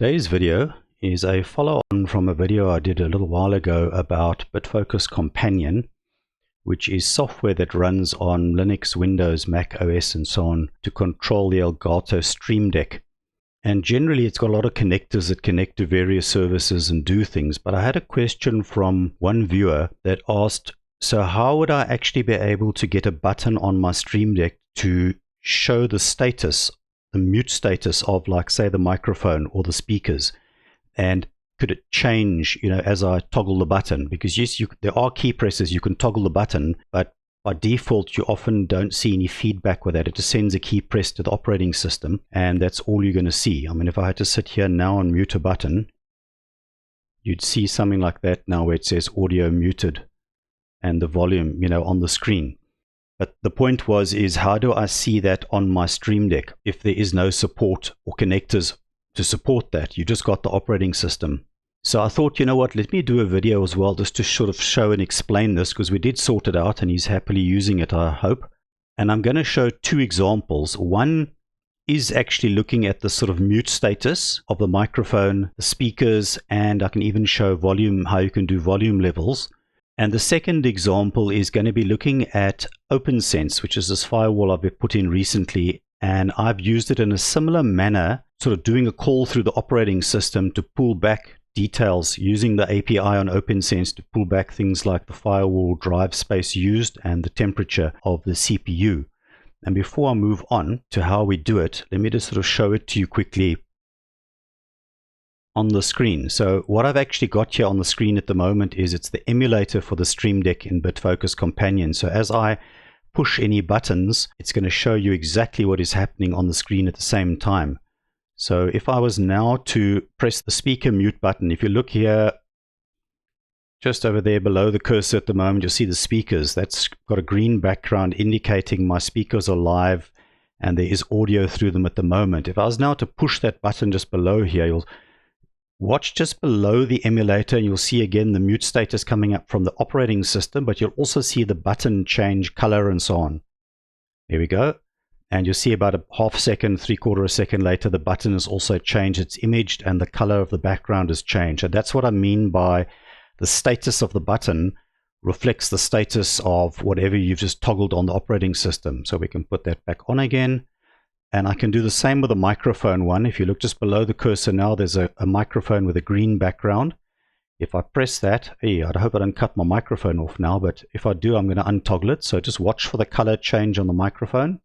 Today's video is a follow-on from a video I did a little while ago about Bitfocus Companion, which is software that runs on Linux, Windows, Mac OS and so on to control the Elgato Stream Deck. And generally it's got a lot of connectors that connect to various services and do things. But I had a question from one viewer that asked, so how would I actually be able to get a button on my Stream Deck to show the status, the mute status of, like, say, the microphone or the speakers? And could it change, as I toggle the button? Because yes, there are key presses, you can toggle the button, but by default, you often don't see any feedback with that. It just sends a key press to the operating system, and that's all you're going to see. I mean, if I had to sit here now and mute a button, you'd see something like that now where it says audio muted and the volume, on the screen. But the point is how do I see that on my Stream Deck if there is no support or connectors to support that? You just got the operating system. So I thought, let me do a video as well just to sort of show and explain this, because we did sort it out and he's happily using it, I hope. And I'm going to show two examples. One is actually looking at the sort of mute status of the microphone, the speakers, and I can even show volume, how you can do volume levels. And the second example is going to be looking at OPNsense, which is this firewall I've put in recently. And I've used it in a similar manner, sort of doing a call through the operating system to pull back details using the API on OPNsense to pull back things like the firewall drive space used and the temperature of the CPU. And before I move on to how we do it, let me just sort of show it to you quickly on the screen. So what I've actually got here on the screen at the moment is it's the emulator for the Stream Deck in Bitfocus Companion. So as I push any buttons, it's going to show you exactly what is happening on the screen at the same time. So if I was now to press the speaker mute button, if you look here, just over there below the cursor at the moment, you'll see the speakers. That's got a green background indicating my speakers are live and there is audio through them at the moment. If I was now to push that button just below here, you'll watch just below the emulator and you'll see again the mute status coming up from the operating system, but you'll also see the button change color and so on. There we go. And you'll see about a half second, 3/4 second later, the button has also changed its image and the color of the background has changed. And that's what I mean by the status of the button reflects the status of whatever you've just toggled on the operating system. So we can put that back on again. And I can do the same with the microphone one. If you look just below the cursor now, there's a microphone with a green background. If I press that, I hope I don't cut my microphone off now, but if I do, I'm going to untoggle it. So just watch for the color change on the microphone.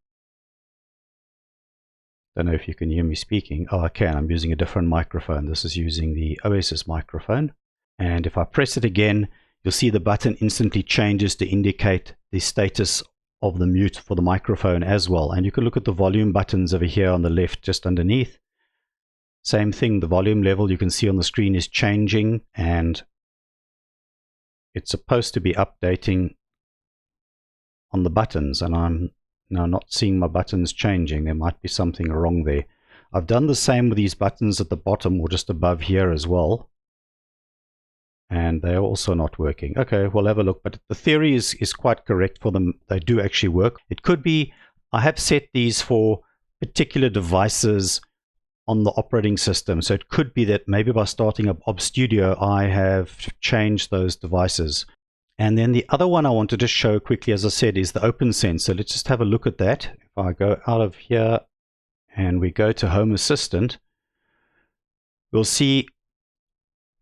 Don't know if you can hear me speaking. Oh, I can. I'm using a different microphone. This is using the OS's microphone. And if I press it again, you'll see the button instantly changes to indicate the status of the mute for the microphone as well. And you can look at the volume buttons over here on the left, just underneath. Same thing, the volume level you can see on the screen is changing, and it's supposed to be updating on the buttons, and I'm now not seeing my buttons changing. There might be something wrong there. I've done the same with these buttons at the bottom or just above here as well, and they're also not working. Okay, we'll have a look, but the theory is quite correct for them. They do actually work. It could be, I have set these for particular devices on the operating system, so it could be that maybe by starting up OBStudio, I have changed those devices. And then the other one I wanted to show quickly, as I said, is the OPNsense. So let's just have a look at that. If I go out of here and we go to Home Assistant, we'll see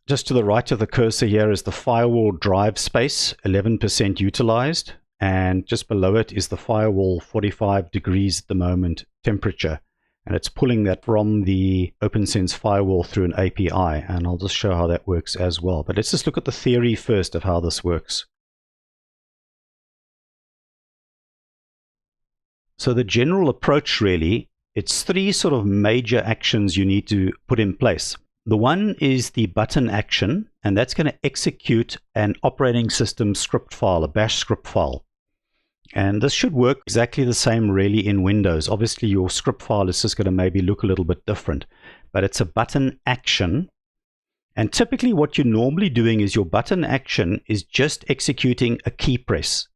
just to the right of the cursor here is the firewall drive space, 11% utilized. And just below it is the firewall 45 degrees at the moment temperature. And it's pulling that from the OPNsense firewall through an API. And I'll just show how that works as well. But let's just look at the theory first of how this works. So the general approach really, it's three sort of major actions you need to put in place. The one is the button action, and that's going to execute an operating system script file, a bash script file. And this should work exactly the same really in Windows. Obviously your script file is just going to maybe look a little bit different, but it's a button action. And typically what you're normally doing is your button action is just executing a key press.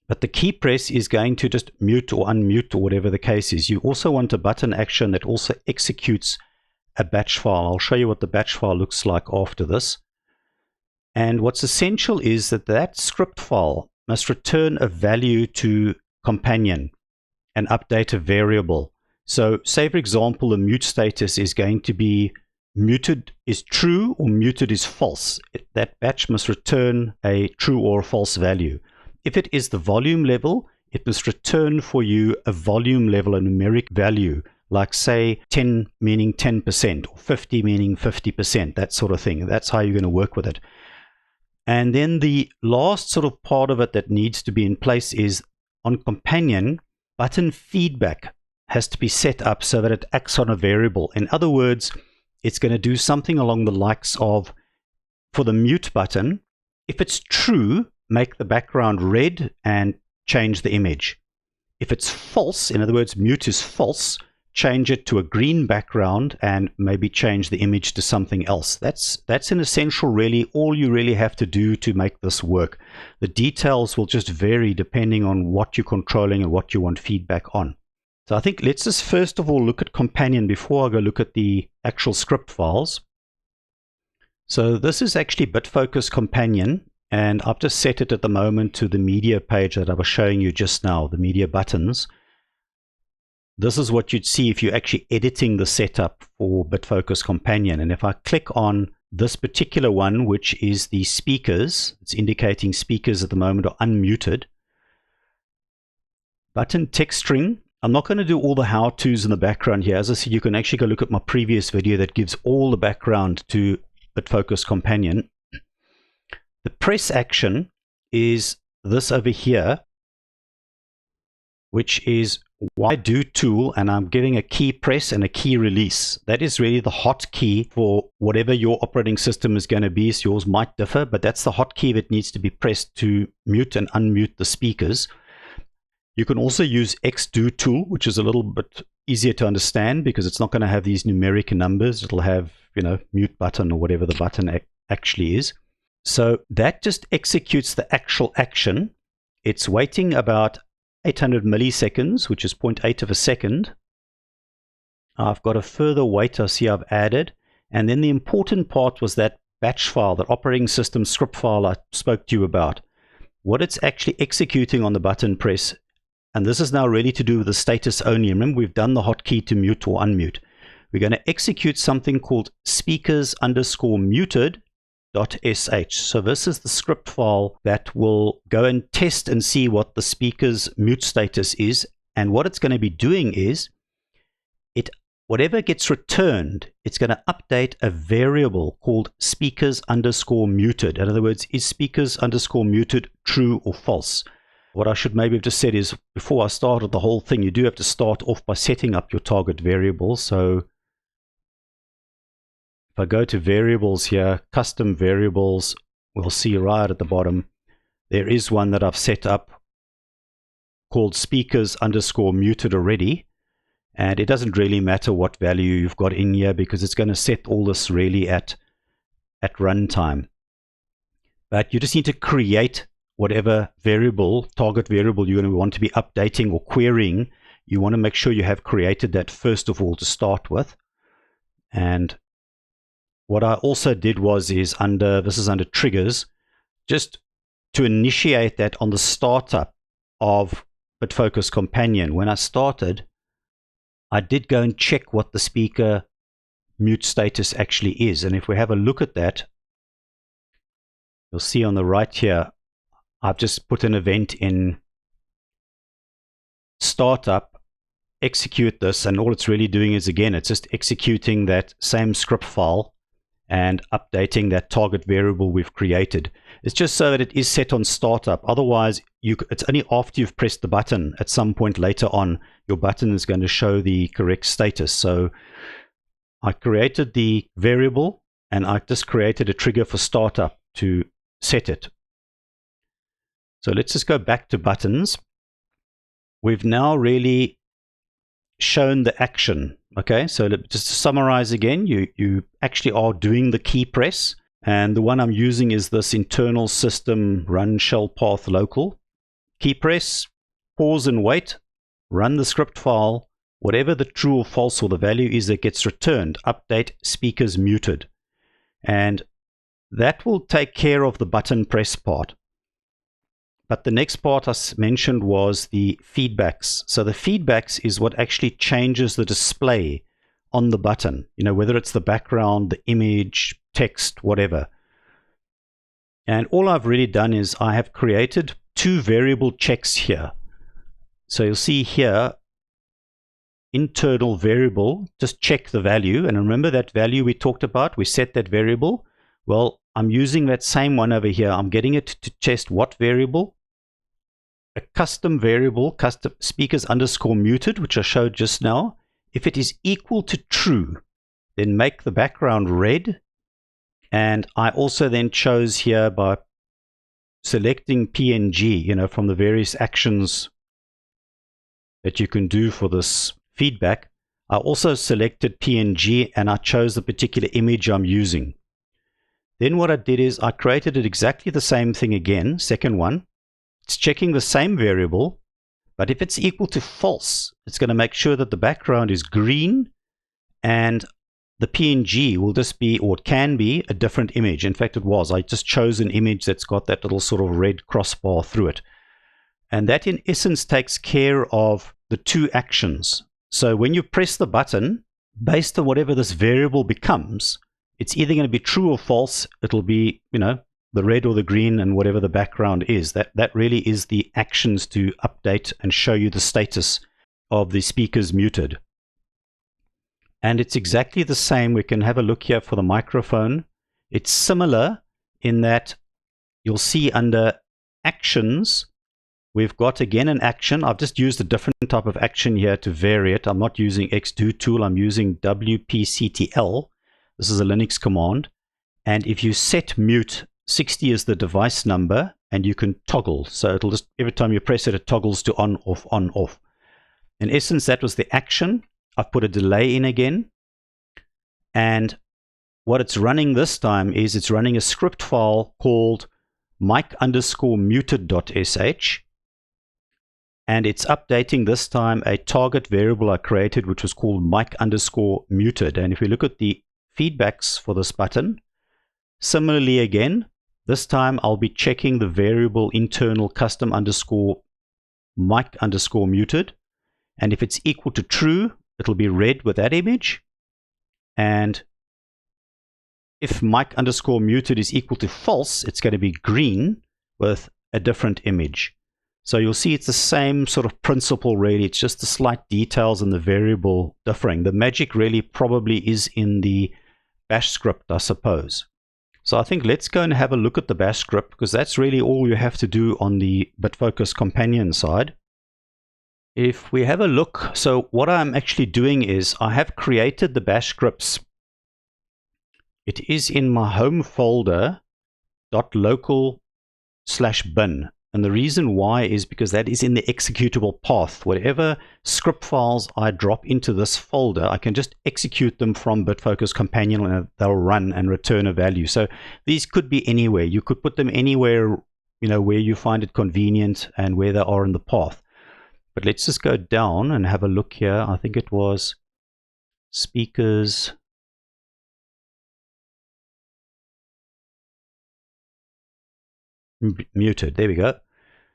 But the key press is going to just mute or unmute or whatever the case is. You also want a button action that also executes a batch file. I'll show you what the batch file looks like after this. And what's essential is that that script file must return a value to Companion and update a variable. So say, for example, the mute status is going to be muted is true or muted is false. That batch must return a true or a false value. If it is the volume level, it must return for you a volume level, a numeric value, like say 10 meaning 10%, or 50 meaning 50%, that sort of thing. That's how you're going to work with it. And then the last sort of part of it that needs to be in place is on Companion, button feedback has to be set up so that it acts on a variable. In other words, it's going to do something along the likes of, for the mute button, if it's true, make the background red and change the image. If it's false, in other words, mute is false, change it to a green background and maybe change the image to something else. That's in essential really all you really have to do to make this work. The details will just vary depending on what you're controlling and what you want feedback on. So I think let's just first of all look at Companion before I go look at the actual script files. So this is actually Bitfocus Companion, and I've just set it at the moment to the media page that I was showing you just now, the media buttons. This is what you'd see if you're actually editing the setup for Bitfocus Companion. And if I click on this particular one, which is the speakers, it's indicating speakers at the moment are unmuted. Button text string. I'm not going to do all the how-tos in the background here. As I said, you can actually go look at my previous video that gives all the background to Bitfocus Companion. The press action is this over here, which is why do tool, and I'm giving a key press and a key release. That is really the hotkey for whatever your operating system is going to be. So yours might differ, but that's the hotkey that needs to be pressed to mute and unmute the speakers. You can also use XDo tool, which is a little bit easier to understand because it's not going to have these numeric numbers. It'll have, you know, mute button or whatever the button actually is. So that just executes the actual action. It's waiting about 800 milliseconds, which is 0.8 of a second. I've got a further wait I see I've added. And then the important part was that batch file, that operating system script file I spoke to you about. What it's actually executing on the button press, and this is now really to do with the status only. Remember, we've done the hotkey to mute or unmute. We're going to execute something called speakers_muted.sh. So this is the script file that will go and test and see what the speaker's mute status is. And what it's going to be doing is, whatever gets returned, it's going to update a variable called speakers_muted. In other words, is speakers_muted true or false? What I should maybe have just said is, before I started the whole thing, you do have to start off by setting up your target variable. So if I go to variables here, custom variables, we'll see right at the bottom, there is one that I've set up called speakers_muted already. And it doesn't really matter what value you've got in here because it's going to set all this really at runtime. But you just need to create whatever variable, target variable you're going to want to be updating or querying. You want to make sure you have created that first of all to start with. And what I also did was this is under triggers, just to initiate that on the startup of Bitfocus Companion. When I started, I did go and check what the speaker mute status actually is. And if we have a look at that, you'll see on the right here, I've just put an event in startup, execute this, and all it's really doing is, again, it's just executing that same script file and updating that target variable we've created. It's just so that it is set on startup. Otherwise, it's only after you've pressed the button at some point later on, your button is going to show the correct status. So I created the variable and I just created a trigger for startup to set it. So let's just go back to buttons. We've now really shown the action. Okay, so just to summarize again, you actually are doing the key press, and the one I'm using is this internal system run shell path local. Key press, pause and wait, run the script file, whatever the true or false or the value is that gets returned, update speakers muted. And that will take care of the button press part. But the next part I mentioned was the feedbacks. So the feedbacks is what actually changes the display on the button, whether it's the background, the image, text, whatever. And all I've really done is I have created two variable checks here. So you'll see here, internal variable, just check the value. And remember that value we talked about, we set that variable. Well, I'm using that same one over here. I'm getting it to test what variable? A custom variable, custom speakers underscore muted, which I showed just now. If it is equal to true, then make the background red. And I also then chose here by selecting PNG, from the various actions that you can do for this feedback. I also selected PNG and I chose the particular image I'm using. Then what I did is I created it exactly the same thing again, second one. It's checking the same variable, but if it's equal to false, it's going to make sure that the background is green and the PNG will just be, or it can be, a different image. In fact, it was. I just chose an image that's got that little sort of red crossbar through it. And that in essence takes care of the two actions. So when you press the button, based on whatever this variable becomes, it's either going to be true or false. It'll be, the red or the green and whatever the background is. That really is the actions to update and show you the status of the speakers muted. And it's exactly the same. We can have a look here for the microphone. It's similar in that you'll see under actions, we've got again an action. I've just used a different type of action here to vary it. I'm not using xdo tool. I'm using WPCTL. This is a Linux command. And if you set mute, 60 is the device number, and you can toggle. So it'll just, every time you press it, it toggles to on, off, on, off. In essence, that was the action. I've put a delay in again. And what it's running this time is it's running a script file called mic_muted.sh. And it's updating this time a target variable I created, which was called mic_muted. And if we look at the feedbacks for this button, similarly again, this time I'll be checking the variable internal custom underscore mic_muted. And if it's equal to true, it'll be red with that image. And if mic_muted is equal to false, it's going to be green with a different image. So you'll see it's the same sort of principle really. It's just the slight details in the variable differing. The magic really probably is in the bash script, I suppose. So I think let's go and have a look at the bash script, because that's really all you have to do on the Bitfocus Companion side. If we have a look, so what I'm actually doing is I have created the bash scripts. It is in my home folder .local/bin. And the reason why is because that is in the executable path. Whatever script files I drop into this folder, I can just execute them from Bitfocus Companion and they'll run and return a value. So these could be anywhere. You could put them anywhere, where you find it convenient and where they are in the path. But let's just go down and have a look here. I think it was speakers. Muted. There we go.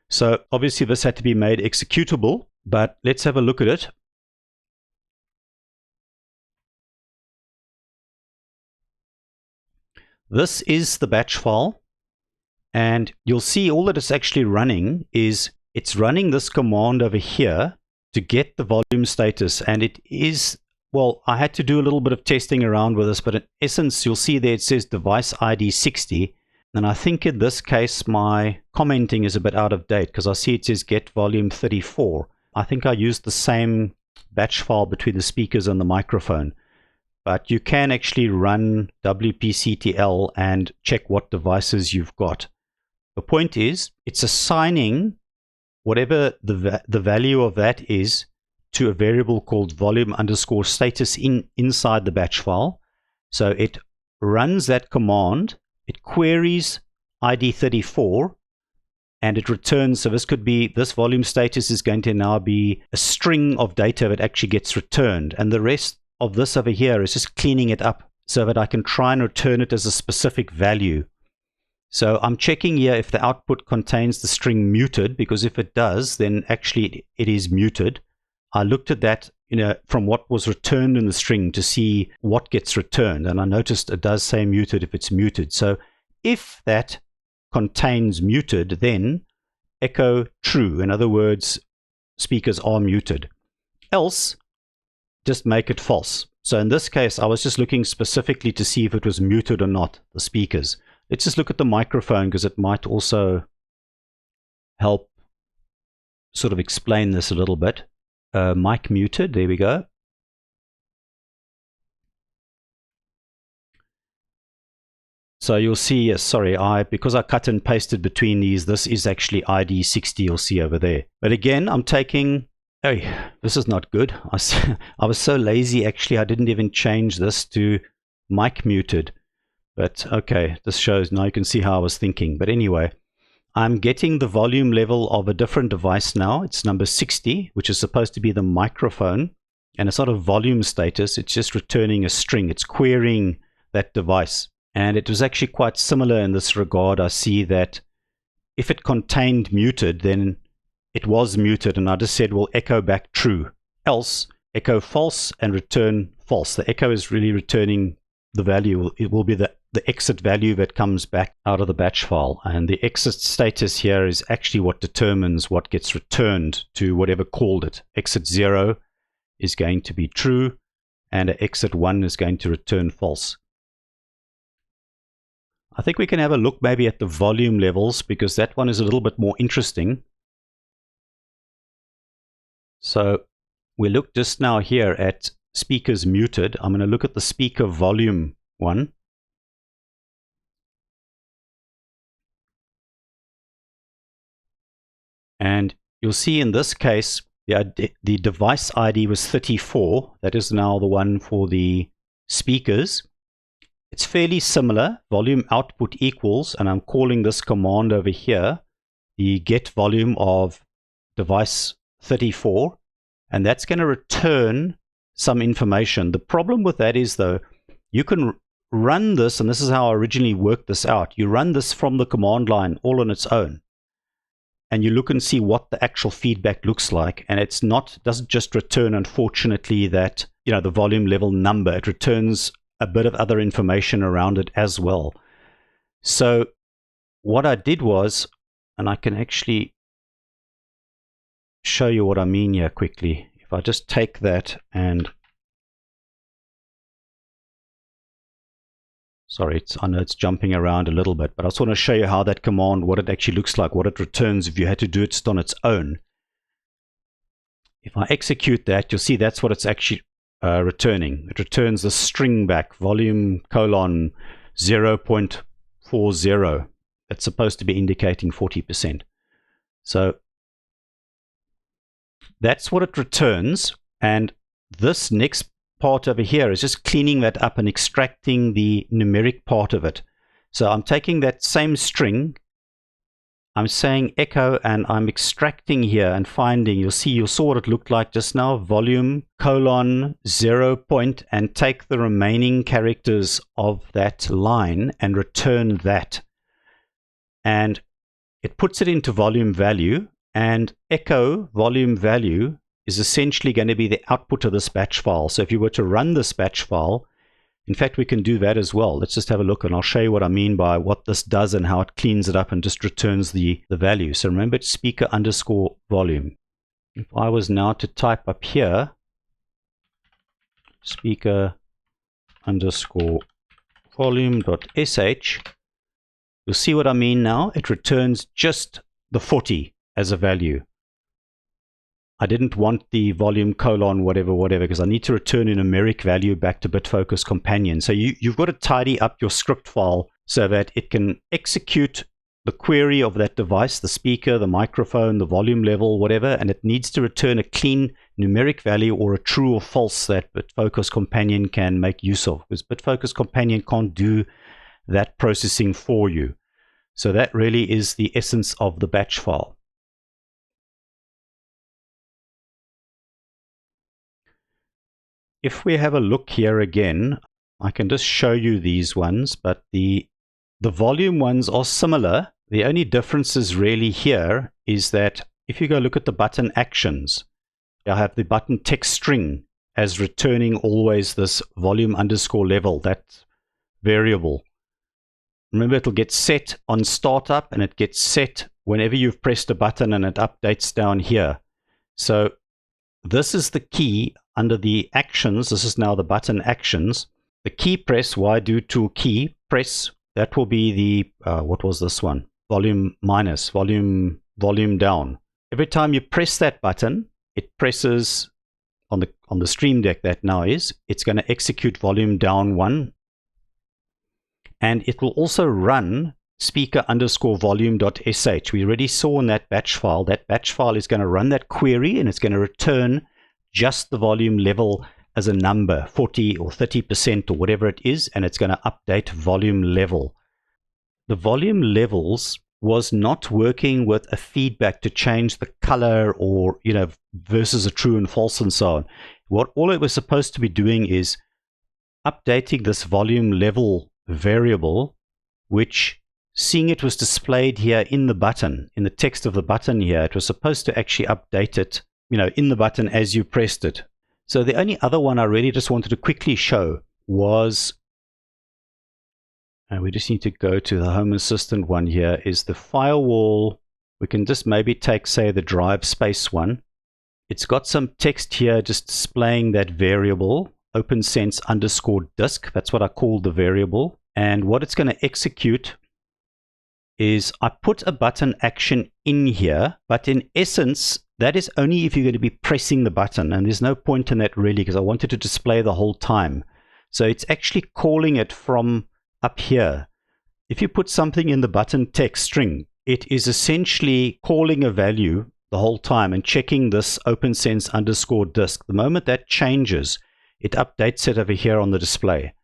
So obviously this had to be made executable, but let's have a look at it. This is the batch file, and you'll see all that it's actually running is it's running this command over here to get the volume status. And it is, well, I had to do a little bit of testing around with this, but in essence, you'll see there it says device ID 60. And I think in this case, my commenting is a bit out of date because I see it says get volume 34. I think I used the same batch file between the speakers and the microphone. But you can actually run WPCTL and check what devices you've got. The point is, it's assigning whatever the value of that is to a variable called volume_status inside the batch file. So it runs that command. It queries ID 34, and it returns. So this could be, this volume status is going to now be a string of data that actually gets returned, and the rest of this over here is just cleaning it up so that I can try and return it as a specific value. So I'm checking here if the output contains the string muted, because if it does, then actually it is muted. I looked at that, from what was returned in the string to see what gets returned, and I noticed it does say muted if it's muted. So if that contains muted, then echo true. In other words, speakers are muted. Else, just make it false. So in this case, I was just looking specifically to see if it was muted or not, the speakers. Let's just look at the microphone, because it might also help sort of explain this a little bit. Mic muted, there we go. So you'll see, sorry, because I cut and pasted between these, this is actually ID 60, you'll see over there. But again, I'm taking, hey, this is not good. I was so lazy, actually, I didn't even change this to mic muted. But okay, this shows, now you can see how I was thinking. But anyway, I'm getting the volume level of a different device now. It's number 60, which is supposed to be the microphone. And it's not a volume status, it's just returning a string. It's querying that device. And it was actually quite similar in this regard. I see that if it contained muted, then it was muted. And I just said, well, echo back true. Else, echo false and return false. The echo is really returning the value. It will be the exit value that comes back out of the batch file. And the exit status here is actually what determines what gets returned to whatever called it. Exit 0 is going to be true, and exit 1 is going to return false. I think we can have a look maybe at the volume levels, because that one is a little bit more interesting. So we looked just now here at speakers muted. I'm going to look at the speaker volume one. And you'll see in this case, the device ID was 34. That is now the one for the speakers. It's fairly similar. Volume output equals, and I'm calling this command over here the get volume of device 34, and that's going to return some information. The problem with that is, though, you can run this, and this is how I originally worked this out. You run this from the command line all on its own, and you look and see what the actual feedback looks like. And it's not, doesn't just return, unfortunately, that, the volume level number. It returns a bit of other information around it as well. So what I did was, and I can actually show you what I mean here quickly. If I just take that and, sorry, I know it's jumping around a little bit, but I just want to show you how that command, what it actually looks like, what it returns if you had to do it just on its own. If I execute that, you'll see that's what it's actually returning. It returns the string back, volume : 0.40. That's supposed to be indicating 40%. So that's what it returns, and this next part over here is just cleaning that up and extracting the numeric part of it. So I'm taking that same string, I'm saying echo, and I'm extracting here and finding, you saw what it looked like just now, volume : 0 point, and take the remaining characters of that line and return that. And it puts it into volume value, and echo volume value is essentially going to be the output of this batch file. So if you were to run this batch file, in fact, we can do that as well. Let's just have a look, and I'll show you what I mean by what this does and how it cleans it up and just returns the value. So remember, it's speaker underscore volume. If I was now to type up here, speaker underscore volume.sh, you'll see what I mean now. It returns just the 40 as a value. I didn't want the volume : whatever, because I need to return a numeric value back to Bitfocus Companion. So you've got to tidy up your script file so that it can execute the query of that device, the speaker, the microphone, the volume level, whatever, and it needs to return a clean numeric value or a true or false that Bitfocus Companion can make use of, because Bitfocus Companion can't do that processing for you. So that really is the essence of the batch file. If we have a look here again, I can just show you these ones, but the volume ones are similar. The only differences really here is that if you go look at the button actions, I have the button text string as returning always this volume underscore level, that variable. Remember, it'll get set on startup and it gets set whenever you've pressed a button, and it updates down here. So this is the key under the actions. This is now the button actions. The key press, Y do tool key press, that will be the, what was this one? Volume minus, volume down. Every time you press that button, it presses on the Stream Deck, that now is, it's going to execute volume down 1. And it will also run speaker underscore volume.sh. We already saw in that batch file is going to run that query, and it's going to return just the volume level as a number, 40 or 30% or whatever it is, and it's going to update volume level. The volume levels was not working with a feedback to change the color or, versus a true and false and so on. All it was supposed to be doing is updating this volume level variable, which, seeing it was displayed here in the button, in the text of the button here, it was supposed to actually update it, in the button as you pressed it. So the only other one I really just wanted to quickly show was, and we just need to go to the Home Assistant one here, is the firewall. We can just maybe take, say, the drive space one. It's got some text here just displaying that variable, OPNsense underscore disk. That's what I called the variable. And what it's going to execute is, I put a button action in here, but in essence, that is only if you're going to be pressing the button, and there's no point in that really, because I wanted to display the whole time. So it's actually calling it from up here. If you put something in the button text string, it is essentially calling a value the whole time and checking this OPNsense underscore disk. The moment that changes, it updates it over here on the display.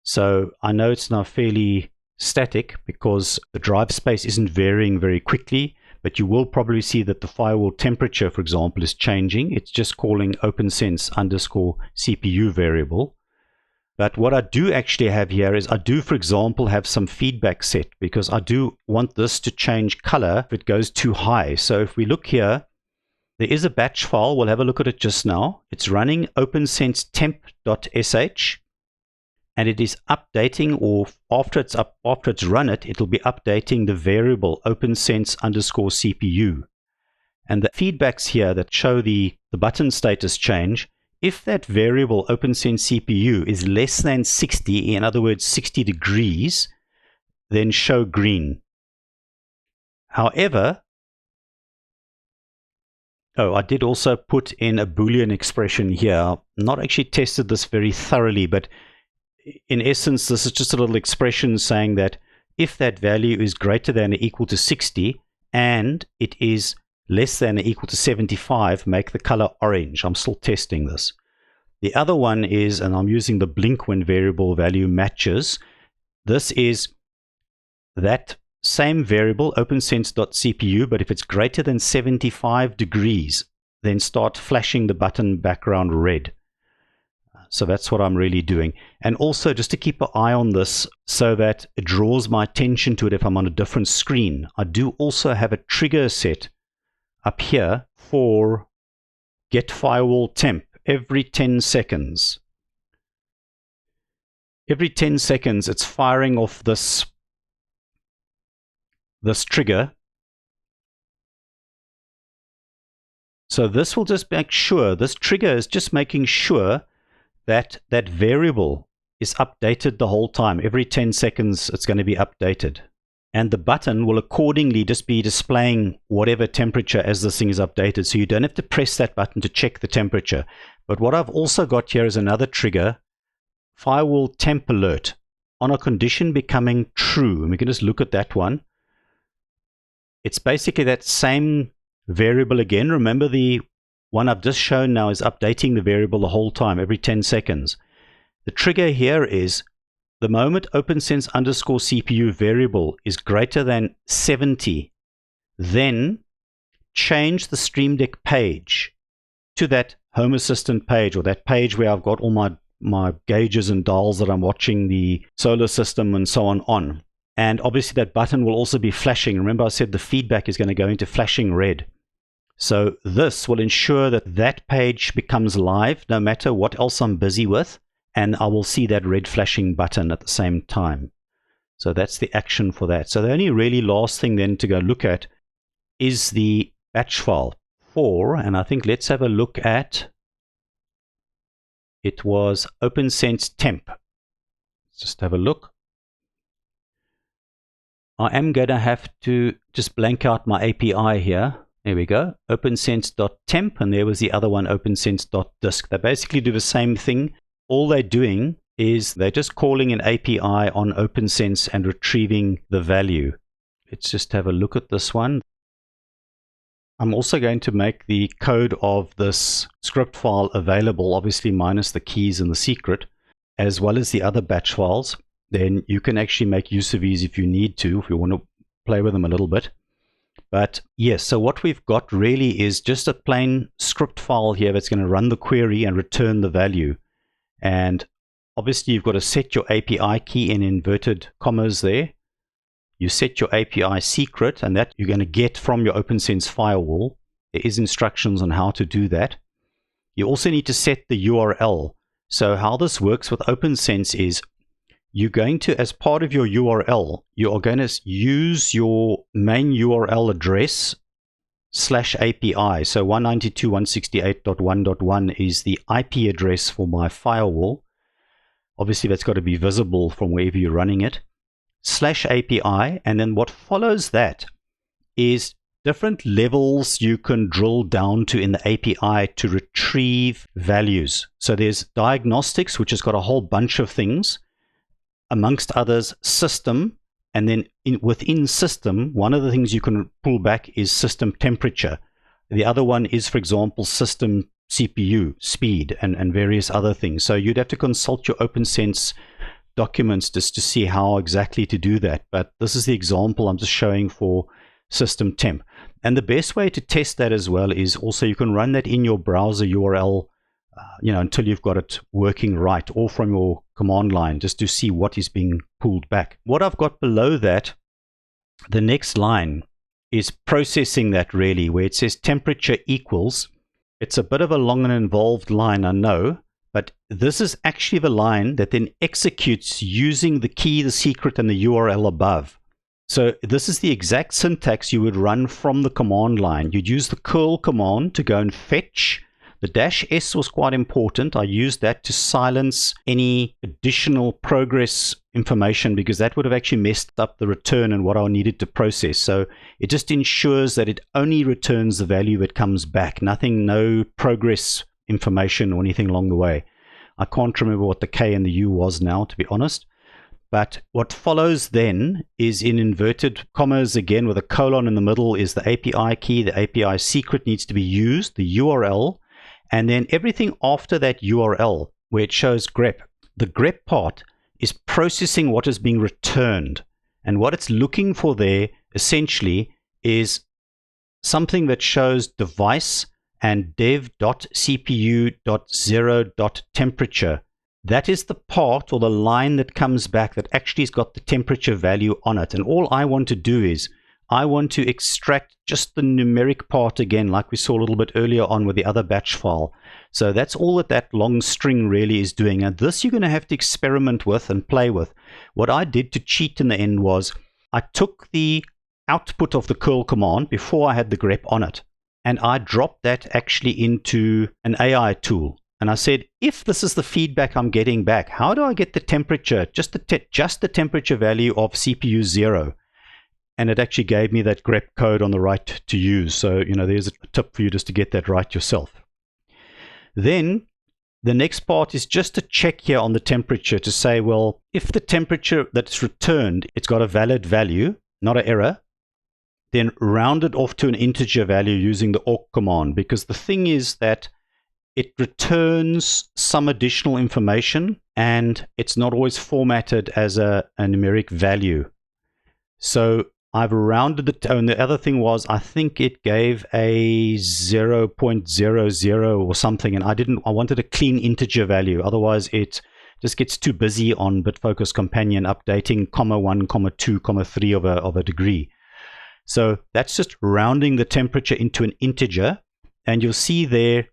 So I know it's now fairly static because the drive space isn't varying very quickly, but you will probably see that the firewall temperature, for example, is changing. It's just calling OPNsense underscore CPU variable. But what I do actually have here is, I do, for example, have some feedback set, because I do want this to change color if it goes too high. So if we look here, there is a batch file. We'll have a look at it just now. It's running OPNsensetemp.sh. and it is updating, or after it's run it, it'll be updating the variable OPNsense underscore CPU. And the feedbacks here that show the button status change, if that variable OPNsense CPU is less than 60, in other words 60 degrees, then show green. However, I did also put in a Boolean expression here. I've not actually tested this very thoroughly, but in essence, this is just a little expression saying that if that value is greater than or equal to 60 and it is less than or equal to 75, make the color orange. I'm still testing this. The other one is, and I'm using the blink when variable value matches. This is that same variable, OPNsense.cpu, but if it's greater than 75 degrees, then start flashing the button background red. So that's what I'm really doing. And also, just to keep an eye on this so that it draws my attention to it if I'm on a different screen, I do also have a trigger set up here for get firewall temp every 10 seconds. Every 10 seconds, it's firing off this trigger. So this will just make sure, this trigger is just making sure that that variable is updated the whole time. Every 10 seconds, it's going to be updated. And the button will accordingly just be displaying whatever temperature as this thing is updated. So you don't have to press that button to check the temperature. But what I've also got here is another trigger, firewall temp alert, on a condition becoming true. And we can just look at that one. It's basically that same variable again. Remember, the one I've just shown now is updating the variable the whole time, every 10 seconds. The trigger here is the moment OPNsense underscore CPU variable is greater than 70, then change the Stream Deck page to that Home Assistant page, or that page where I've got all my gauges and dials that I'm watching the solar system and so on. And obviously that button will also be flashing. Remember I said the feedback is going to go into flashing red. So this will ensure that that page becomes live no matter what else I'm busy with, and I will see that red flashing button at the same time. So that's the action for that. So the only really last thing then to go look at is the batch file for, and I think let's have a look at, it was OPNsensetemp. Let's just have a look. I am going to have to just blank out my API here. There we go, OPNsense.temp, and there was the other one, OPNsense.disk. They basically do the same thing. All they're doing is they're just calling an API on OPNsense and retrieving the value. Let's just have a look at this one. I'm also going to make the code of this script file available, obviously minus the keys and the secret, as well as the other batch files. Then you can actually make use of these if you need to, if you want to play with them a little bit. But yes, so what we've got really is just a plain script file here that's going to run the query and return the value. And obviously you've got to set your API key in inverted commas there. You set your API secret, and that you're going to get from your OPNsense firewall. There is instructions on how to do that. You also need to set the URL. So how this works with OPNsense is you're going to, as part of your URL, you are going to use your main URL address /API. So 192.168.1.1 is the IP address for my firewall. Obviously that's got to be visible from wherever you're running it. /API, and then what follows that is different levels you can drill down to in the API to retrieve values. So there's diagnostics, which has got a whole bunch of things, amongst others system, and then within system, one of the things you can pull back is system temperature. The other one is, for example, system CPU speed and various other things. So you'd have to consult your OPNsense documents just to see how exactly to do that. But this is the example I'm just showing for system temp. And the best way to test that as well is also you can run that in your browser URL, until you've got it working right, or from your command line, just to see what is being pulled back. What I've got below that, the next line is processing that really, where it says temperature equals. It's a bit of a long and involved line, I know, but this is actually the line that then executes using the key, the secret, and the URL above. So this is the exact syntax you would run from the command line. You'd use the curl command to go and fetch. The -S was quite important. I used that to silence any additional progress information, because that would have actually messed up the return and what I needed to process. So it just ensures that it only returns the value that comes back. No progress information or anything along the way. I can't remember what the K and the U was now, to be honest. But what follows then is in inverted commas, again with a colon in the middle, is the API key. The API secret needs to be used, the URL, and then everything after that URL where it shows grep. The grep part is processing what is being returned. And what it's looking for there essentially is something that shows device and dev.cpu.0.temperature. That is the part or the line that comes back that actually has got the temperature value on it. And all I want to do is I want to extract just the numeric part again, like we saw a little bit earlier on with the other batch file. So that's all that long string really is doing. And this you're going to have to experiment with and play with. What I did to cheat in the end was I took the output of the curl command before I had the grep on it, and I dropped that actually into an AI tool. And I said, if this is the feedback I'm getting back, how do I get the temperature, just the temperature value of CPU 0? And it actually gave me that grep code on the right to use. So, there's a tip for you just to get that right yourself. Then the next part is just to check here on the temperature to say, well, if the temperature that's returned, it's got a valid value, not an error, then round it off to an integer value using the awk command. Because the thing is that it returns some additional information, and it's not always formatted as a numeric value. So I've rounded the tone. The other thing was, I think it gave a 0.00 or something, and I wanted a clean integer value. Otherwise, it just gets too busy on Bitfocus Companion updating (1, 2, 3 of a degree. So that's just rounding the temperature into an integer, and you'll see there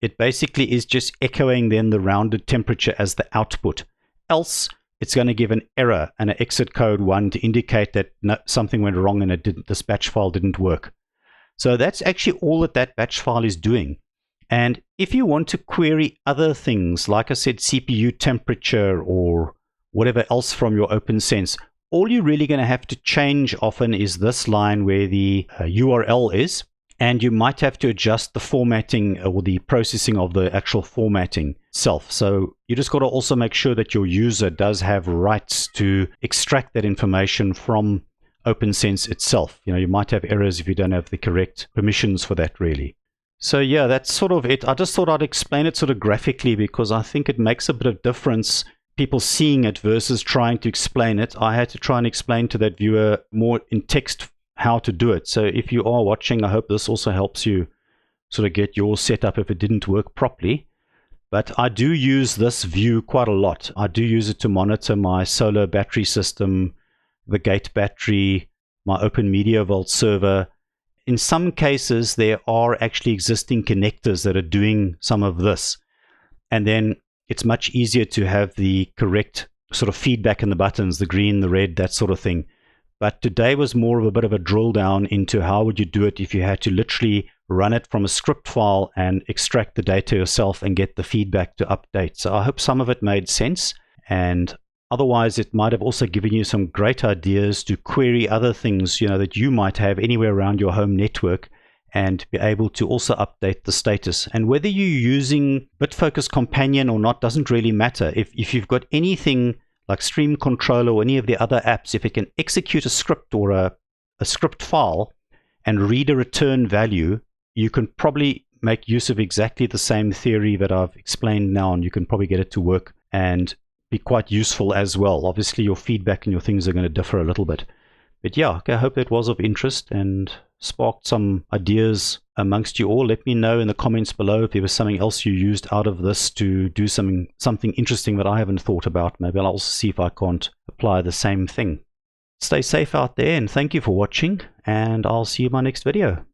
it basically is just echoing then the rounded temperature as the output. Else, it's going to give an error and an exit code 1 to indicate that something went wrong and this batch file didn't work. So that's actually all that batch file is doing. And if you want to query other things, like I said, CPU temperature or whatever else from your OPNsense, all you're really going to have to change often is this line where the URL is, and you might have to adjust the formatting or the processing of the actual formatting itself. So you just got to also make sure that your user does have rights to extract that information from OPNsense itself. You might have errors if you don't have the correct permissions for that, really. So yeah, that's sort of it. I just thought I'd explain it sort of graphically because I think it makes a bit of difference, people seeing it versus trying to explain it. I had to try and explain to that viewer more in text how to do it. So if you are watching, I hope this also helps you sort of get your setup if it didn't work properly. But I do use this view quite a lot. I do use it to monitor my solar battery system, the gate battery, my Open Media Vault server. In some cases, there are actually existing connectors that are doing some of this. And then it's much easier to have the correct sort of feedback in the buttons, the green, the red, that sort of thing. But today was more of a bit of a drill down into how would you do it if you had to literally run it from a script file and extract the data yourself and get the feedback to update. So I hope some of it made sense, and otherwise it might have also given you some great ideas to query other things that you might have anywhere around your home network and be able to also update the status. And whether you're using Bitfocus Companion or not doesn't really matter. If you've got anything like Stream Controller or any of the other apps, if it can execute a script or a script file and read a return value, you can probably make use of exactly the same theory that I've explained now, and you can probably get it to work and be quite useful as well. Obviously, your feedback and your things are going to differ a little bit. But yeah, I hope that was of interest and sparked some ideas amongst you all. Let me know in the comments below if there was something else you used out of this to do something interesting that I haven't thought about. Maybe I'll also see if I can't apply the same thing. Stay safe out there, and thank you for watching, and I'll see you in my next video.